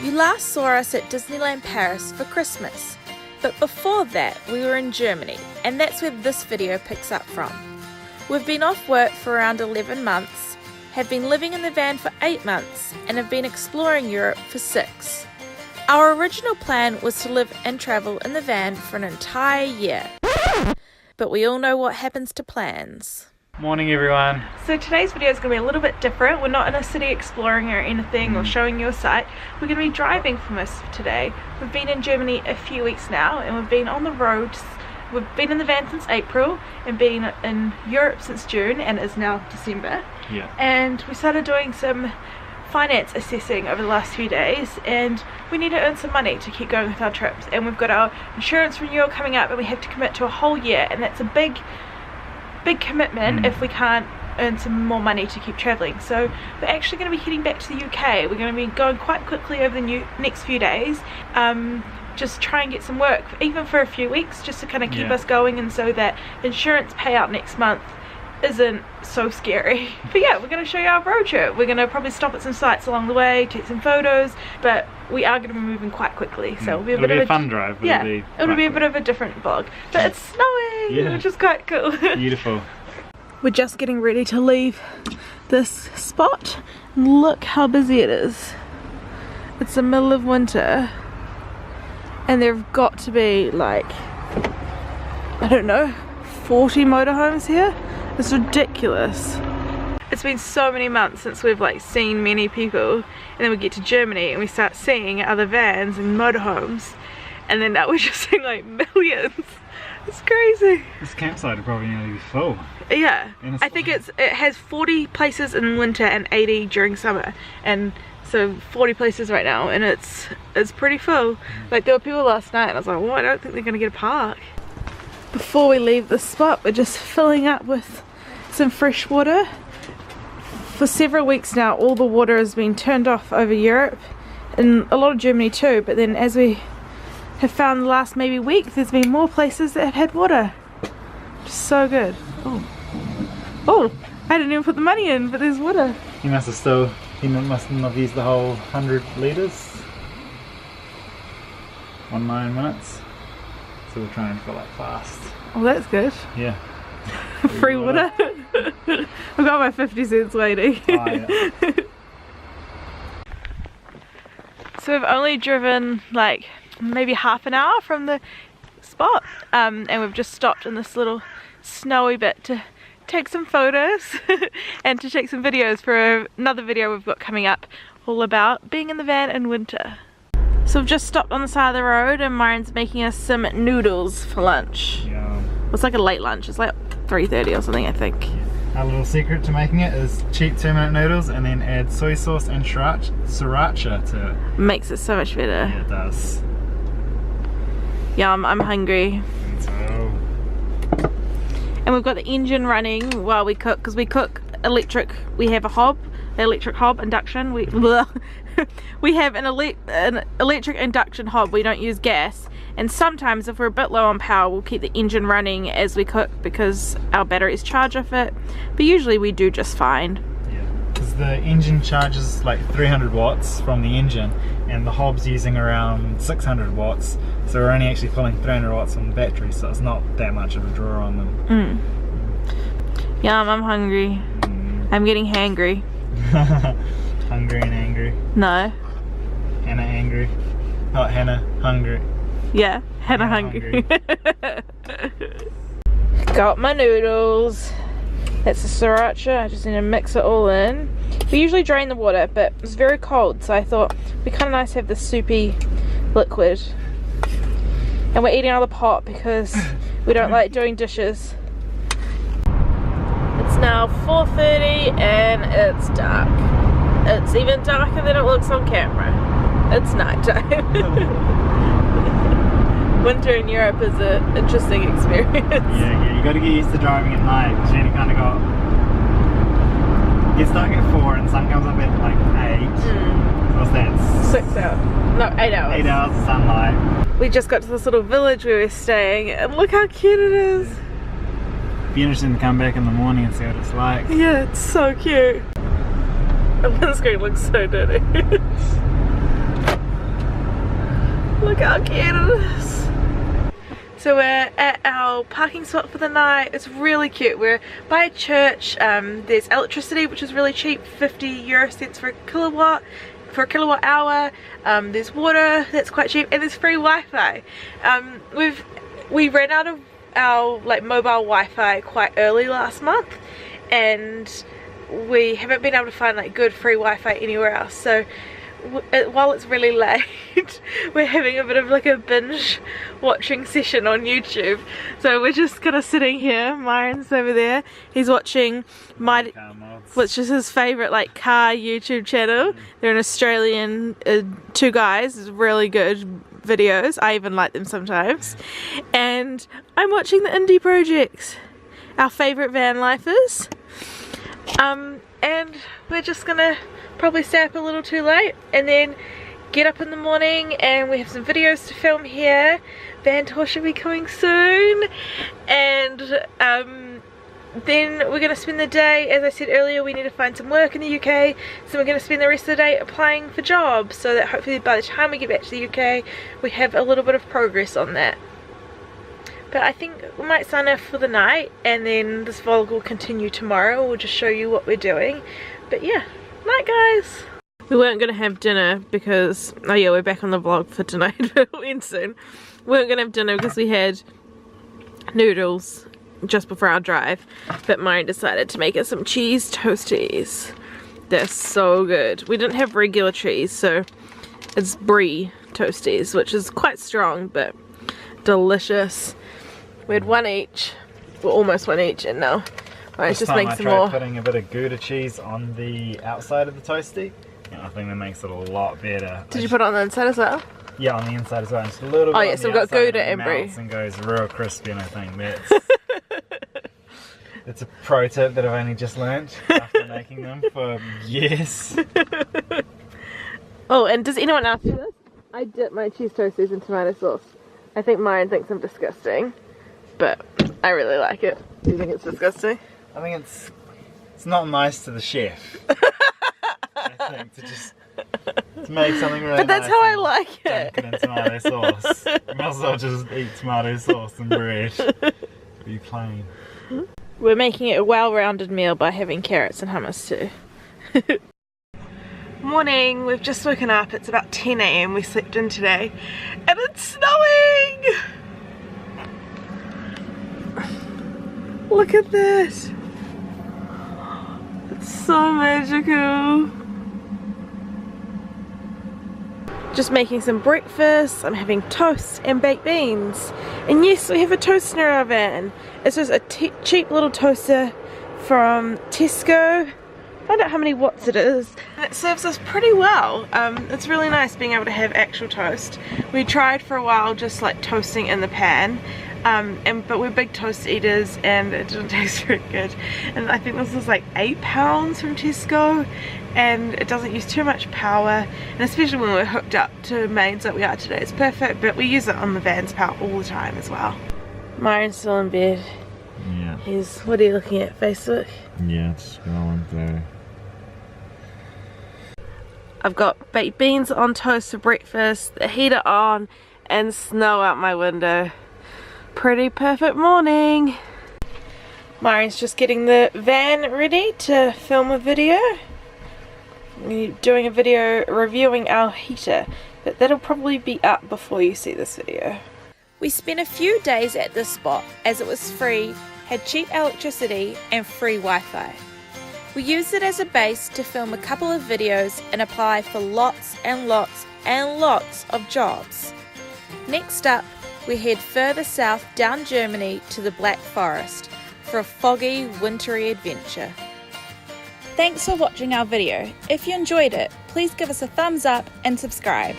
You last saw us at Disneyland Paris for Christmas, but before that we were in Germany, and that's where this video picks up from. We've been off work for around 11 months, have been living in the van for 8 months, and have been exploring Europe for 6. Our original plan was to live and travel in the van for an entire year, but we all know what happens to plans. Morning everyone. So today's video is going to be a little bit different. We're not in a city exploring or anything or showing you a site. We're going to be driving for most of today. We've been in Germany a few weeks now and we've been on the road. We've been in the van since April and been in Europe since June, and it's now December. Yeah. And we started doing some finance assessing over the last few days, and we need to earn some money to keep going with our trips, and we've got our insurance renewal coming up and we have to commit to a whole year, and that's a big commitment if we can't earn some more money to keep traveling. So we're actually going to be heading back to the UK. We're going to be going quite quickly over the next few days, just try and get some work even for a few weeks just to kind of keep us going, and so that insurance payout next month isn't so scary. But yeah, we're going to show you our road trip. We're going to probably stop at some sites along the way, take some photos, but we are going to be moving quite quickly, so it'll be a bit of a fun drive. Yeah, it'll be a bit of a different vlog, but it's snowing, which is quite cool. Beautiful. We're just getting ready to leave this spot. Look how busy it is. It's the middle of winter and there've got to be like, I don't know, 40 motorhomes here. It's ridiculous. It's been so many months since we've like seen many people, and then we get to Germany and we start seeing other vans and motorhomes, and then now we're just seeing like millions. It's crazy. This campsite will probably nearly be full. Yeah, I think it has 40 places in winter and 80 during summer, and so 40 places right now, and it's pretty full. Like there were people last night and I was like, well, I don't think they're gonna get a park. Before we leave this spot, we're just filling up with some fresh water. For several weeks now, all the water has been turned off over Europe, and a lot of Germany too, but then as we have found the last maybe week, there's been more places that have had water. Just so good. Oh, I didn't even put the money in, but there's water. He mustn't have used the whole 100 litres on 9 minutes. So we're trying to fill up fast. Oh, that's good. Yeah. Free water. I've got my 50 cents waiting. Oh, yeah. So we've only driven like maybe half an hour from the spot, and we've just stopped in this little snowy bit to take some photos and to take some videos for another video we've got coming up all about being in the van in winter. So we've just stopped on the side of the road and Myron's making us some noodles for lunch. Yeah. It's like a late lunch, it's like 3:30 or something, I think. Our little secret to making it is cheap 2-minute noodles and then add soy sauce and sriracha to it. Makes it so much better. Yeah, it does. Yum, I'm hungry. So. And we've got the engine running while we cook, because we cook electric. We have a hob, the electric hob induction. We have an electric induction hob. We don't use gas, and sometimes if we're a bit low on power, we'll keep the engine running as we cook because our batteries charge off it, but usually we do just fine. Yeah, because the engine charges like 300 watts from the engine and the hob's using around 600 watts, so we're only actually pulling 300 watts from the battery, so it's not that much of a draw on them. Yum, I'm hungry. I'm getting hangry. Hungry and angry. No. Hannah angry. Oh, Hannah hungry. Yeah, Hannah hungry. Got my noodles. That's the sriracha. I just need to mix it all in. We usually drain the water, but it's very cold, so I thought it'd be kind of nice to have this soupy liquid. And we're eating out of the pot because we don't like doing dishes. It's now 4:30 and it's dark. It's even darker than it looks on camera. It's nighttime. Winter in Europe is an interesting experience. Yeah, you got to get used to driving at night, because you kind of got. It's dark at 4 and sun comes up at like 8. What's that? 6 hours. No, 8 hours. 8 hours of sunlight. We just got to this little village where we're staying, and look how cute it is. Be interesting to come back in the morning and see what it's like. Yeah, it's so cute. The windscreen looks so dirty. how cute it is. So we're at our parking spot for the night. It's really cute. We're by a church. There's electricity, which is really cheap, 50 euro cents for a kilowatt hour. There's water that's quite cheap, and there's free Wi-Fi. We ran out of our mobile Wi-Fi quite early last month, and we haven't been able to find good free Wi-Fi anywhere else. So while it's really late, we're having a bit of a binge watching session on YouTube. So we're just kind of sitting here. Myron's over there. He's watching which is his favourite car YouTube channel. They're an Australian, two guys, really good videos. I even like them sometimes. And I'm watching the indie projects, our favourite van lifers. And we're just gonna probably stay up a little too late and then get up in the morning, and we have some videos to film here. Van tour should be coming soon, and then we're going to spend the day, as I said earlier, we need to find some work in the UK, so we're going to spend the rest of the day applying for jobs, so that hopefully by the time we get back to the UK we have a little bit of progress on that. But I think we might sign off for the night, and then this vlog will continue tomorrow. We'll just show you what we're doing. But yeah, night guys! We weren't going to have dinner because, oh yeah, we're back on the vlog for tonight, but we'll end soon. We weren't going to have dinner because we had noodles just before our drive, but Myron decided to make us some cheese toasties. They're so good. We didn't have regular cheese, so it's brie toasties, which is quite strong, but delicious. We had one each, well almost one each, and now Myron's just making some more. I tried putting a bit of Gouda cheese on the outside of the toasty, and I think that makes it a lot better. Did you put it on the inside as well? Yeah, on the inside as well. Just a little bit. Oh yeah, so we've got Gouda and brie. And goes real crispy, and I think that's it's a pro tip that I've only just learned after making them for years. Oh, and does anyone else do this? I dip my cheese toasties in tomato sauce. I think Myron thinks I'm disgusting, but I really like it. Do you think it's disgusting? I think it's not nice to the chef. I think to make something really nice. But that's how I like it. Dunk it in tomato sauce. You might as well just eat tomato sauce and bread. Be plain. We're making it a well-rounded meal by having carrots and hummus too. Morning, we've just woken up. It's about 10 AM. We slept in today, and it's snowing. Look at this. It's so magical. Just making some breakfast. I'm having toast and baked beans. And yes, we have a toaster in our van. It's just a cheap little toaster from Tesco. Find out how many watts it is. And it serves us pretty well. It's really nice being able to have actual toast. We tried for a while just toasting in the pan. But we're big toast eaters, and it didn't taste very good. And I think this is £8 from Tesco, and it doesn't use too much power, and especially when we're hooked up to mains like we are today, it's perfect. But we use it on the van's power all the time as well. Myron's still in bed. Yeah. What are you looking at, Facebook? Yeah, it's scrolling through. I've got baked beans on toast for breakfast, the heater on, and snow out my window. Pretty perfect morning. Myron's just getting the van ready to film a video. We're doing a video reviewing our heater, but that'll probably be up before you see this video. We spent a few days at this spot as it was free, had cheap electricity and free Wi-Fi. We used it as a base to film a couple of videos and apply for lots and lots and lots of jobs. Next up, we head further south down Germany to the Black Forest for a foggy, wintry adventure. Thanks for watching our video. If you enjoyed it, please give us a thumbs up and subscribe.